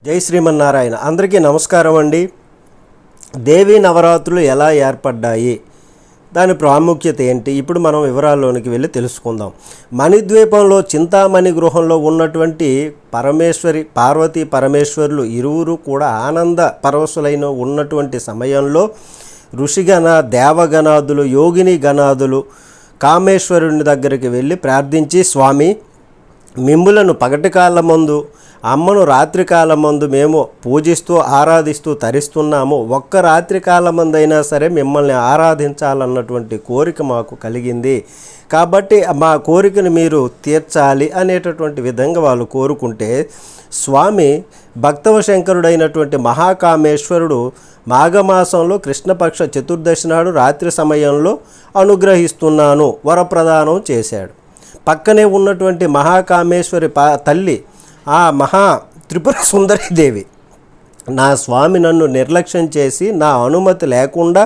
జై శ్రీమన్నారాయణ. అందరికీ నమస్కారం అండి. దేవీ నవరాత్రులు ఎలా ఏర్పడ్డాయి, దాని ప్రాముఖ్యత ఏంటి, ఇప్పుడు మనం వివరాల్లోనికి వెళ్ళి తెలుసుకుందాం. మణిద్వీపంలో చింతామణి గృహంలో ఉన్నటువంటి పార్వతీ పరమేశ్వరులు ఇరువురు కూడా ఆనంద పరవశులైన ఉన్నటువంటి సమయంలో ఋషిగణ, దేవగణాదులు, యోగిని గణాదులు కామేశ్వరుని దగ్గరికి వెళ్ళి ప్రార్థించి, స్వామి, మిమ్ములను పగటి కాలమందు, అమ్మను రాత్రి కాలమందు మేము పూజిస్తూ ఆరాధిస్తూ తరిస్తున్నాము. ఒక్క రాత్రి కాలమందైనా సరే మిమ్మల్ని ఆరాధించాలన్నటువంటి కోరిక మాకు కలిగింది. కాబట్టి మా కోరికను మీరు తీర్చాలి అనేటటువంటి విధంగా వాళ్ళు కోరుకుంటే, స్వామి భక్తవశంకరుడైనటువంటి మహాకామేశ్వరుడు మాఘమాసంలో కృష్ణపక్ష చతుర్దశి నాడు రాత్రి సమయంలో అనుగ్రహిస్తున్నాను వరప్రదానం చేశాడు. పక్కనే ఉన్నటువంటి మహాకామేశ్వరి తల్లి, ఆ మహా త్రిపుర సుందరీదేవి, నా స్వామి నన్ను నిర్లక్ష్యం చేసి నా అనుమతి లేకుండా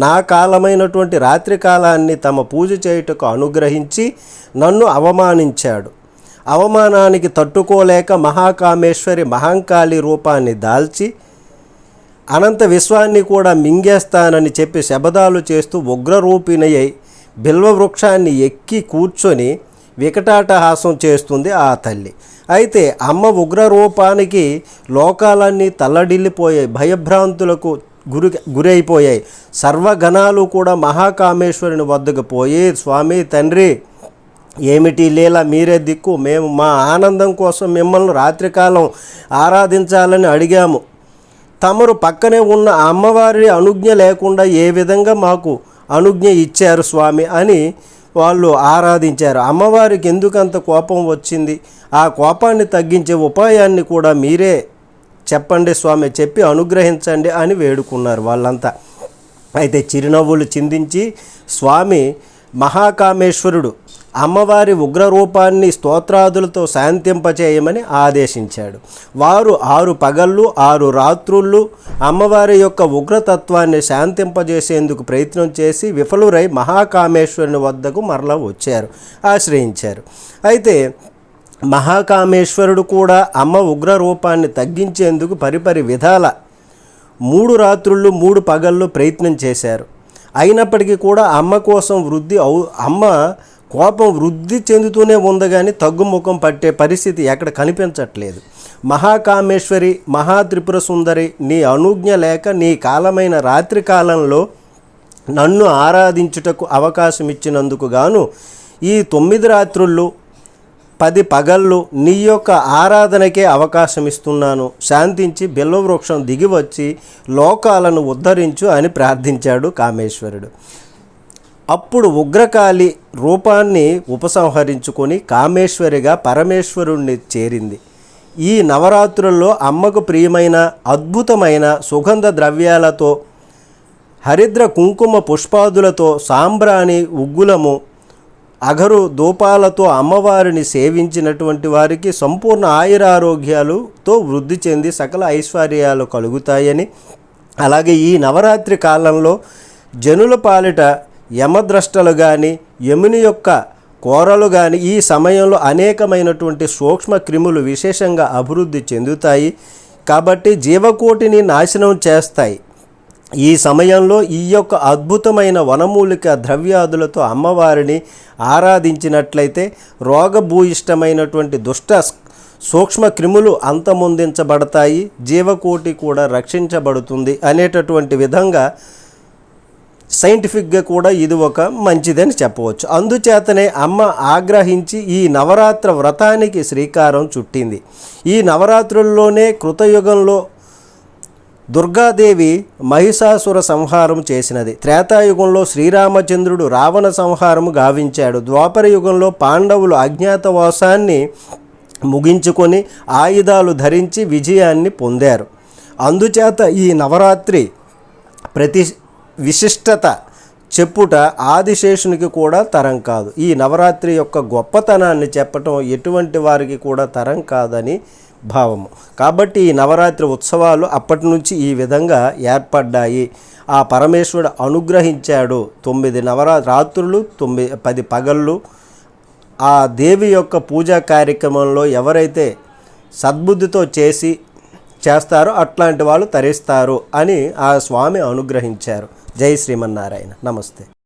నా కాలమైనటువంటి రాత్రి కాలాన్ని తమ పూజ చేయుటకు అనుగ్రహించి నన్ను అవమానించాడు. అవమానానికి తట్టుకోలేక మహాకామేశ్వరి మహంకాళి రూపాన్ని దాల్చి అనంత విశ్వాన్ని కూడా మింగేస్తానని చెప్పి శబదాలు చేస్తూ ఉగ్రరూపిణి బిల్వ వృక్షాన్ని ఎక్కి కూర్చొని వికటాటహాసం చేస్తుంది ఆ తల్లి. అయితే అమ్మ ఉగ్రరూపానికి లోకాలన్నీ తల్లడిల్లిపోయాయి, భయభ్రాంతులకు గురైపోయాయి. సర్వగణాలు కూడా మహాకామేశ్వరుని వద్దకు పోయి, స్వామి, తండ్రి, ఏమిటి లీల, మీరే దిక్కు, మేము మా ఆనందం కోసం మిమ్మల్ని రాత్రికాలం ఆరాధించాలని అడిగాము. తమరు పక్కనే ఉన్న అమ్మవారి అనుజ్ఞ లేకుండా ఏ విధంగా మాకు అనుజ్ఞ ఇచ్చారు స్వామి అని వాళ్ళు ఆరాధించారు. అమ్మవారికి ఎందుకంత కోపం వచ్చింది, ఆ కోపాన్ని తగ్గించే ఉపాయాన్ని కూడా మీరే చెప్పండి స్వామి, చెప్పి అనుగ్రహించండి అని వేడుకున్నారు వాళ్ళంతా. అయితే చిరునవ్వులు చిందించి స్వామి మహాకామేశ్వరుడు అమ్మవారి ఉగ్రరూపాన్ని స్తోత్రాదులతో శాంతింపచేయమని ఆదేశించాడు. వారు 6 పగళ్ళు 6 రాత్రుళ్ళు అమ్మవారి యొక్క ఉగ్రతత్వాన్ని శాంతింపజేసేందుకు ప్రయత్నం చేసి విఫలురై మహాకామేశ్వరుని వద్దకు మరలా వచ్చారు, ఆశ్రయించారు. అయితే మహాకామేశ్వరుడు కూడా అమ్మ ఉగ్రరూపాన్ని తగ్గించేందుకు పరిపరి విధాల 3 రాత్రుళ్ళు 3 పగళ్ళు ప్రయత్నం చేశారు. అయినప్పటికీ కూడా అమ్మ కోసం అమ్మ కోపం వృద్ధి చెందుతూనే ఉంది, కానీ తగ్గుముఖం పట్టే పరిస్థితి ఎక్కడ కనిపించట్లేదు. మహాకామేశ్వరి, మహాత్రిపుర సుందరి, నీ అనుజ్ఞ లేక నీ కాలమైన రాత్రి కాలంలో నన్ను ఆరాధించుటకు అవకాశం ఇచ్చినందుకు గాను ఈ 9 రాత్రుళ్ళు 10 పగళ్ళు నీ యొక్క ఆరాధనకే అవకాశం ఇస్తున్నాను. శాంతించి బిల్వవృక్షం దిగి వచ్చి లోకాలను ఉద్ధరించు అని ప్రార్థించాడు కామేశ్వరుడు. అప్పుడు ఉగ్రకాళి రూపాన్ని ఉపసంహరించుకొని కామేశ్వరిగా పరమేశ్వరుణ్ణి చేరింది. ఈ నవరాత్రుల్లో అమ్మకు ప్రియమైన అద్భుతమైన సుగంధ ద్రవ్యాలతో, హరిద్ర కుంకుమ పుష్పాదులతో, సాంబ్రాణి ఉగ్గులము, అగరు ధూపాలతో అమ్మవారిని సేవించినటువంటి వారికి సంపూర్ణ ఆయురారోగ్యాలతో వృద్ధి చెంది సకల ఐశ్వర్యాలు కలుగుతాయని, అలాగే ఈ నవరాత్రి కాలంలో జనుల పాలిట యమద్రష్టలు కానీ, యముని యొక్క కోరలు కానీ ఈ సమయంలో అనేకమైనటువంటి సూక్ష్మ క్రిములు విశేషంగా అభివృద్ధి చెందుతాయి. కాబట్టి జీవకోటిని నాశనం చేస్తాయి. ఈ సమయంలో ఈ యొక్క అద్భుతమైన వనమూలిక ద్రవ్యాదులతో అమ్మవారిని ఆరాధించినట్లయితే రోగభూయిష్టమైనటువంటి దుష్ట సూక్ష్మ క్రిములు అంతమొందించబడతాయి, జీవకోటి కూడా రక్షించబడుతుంది అనేటటువంటి విధంగా సైంటిఫిక్గా కూడా ఇది ఒక మంచిదని చెప్పవచ్చు. అందుచేతనే అమ్మ ఆగ్రహించి ఈ నవరాత్ర వ్రతానికి శ్రీకారం చుట్టింది. ఈ నవరాత్రుల్లోనే కృతయుగంలో దుర్గాదేవి మహిషాసుర సంహారం చేసినది. త్రేతాయుగంలో శ్రీరామచంద్రుడు రావణ సంహారం గావించాడు. ద్వాపర యుగంలో పాండవులు అజ్ఞాతవాసాన్ని ముగించుకొని ఆయుధాలు ధరించి విజయాన్ని పొందారు. అందుచేత ఈ నవరాత్రి విశిష్టత చెప్పుట ఆదిశేషునికి కూడా తరం కాదు. ఈ నవరాత్రి యొక్క గొప్పతనాన్ని చెప్పటం ఎటువంటి వారికి కూడా తరం కాదని భావము. కాబట్టి ఈ నవరాత్రి ఉత్సవాలు అప్పటి నుంచి ఈ విధంగా ఏర్పడ్డాయి. ఆ పరమేశ్వరుడు అనుగ్రహించాడు. 9 రాత్రులు 10 పగళ్ళు ఆ దేవి యొక్క పూజా కార్యక్రమంలో ఎవరైతే సద్బుద్ధితో చేసి చేస్తారో అట్లాంటి వాళ్ళు తరిస్తారు అని ఆ స్వామి అనుగ్రహించారు. జై శ్రీమన్నారాయణ. నమస్తే.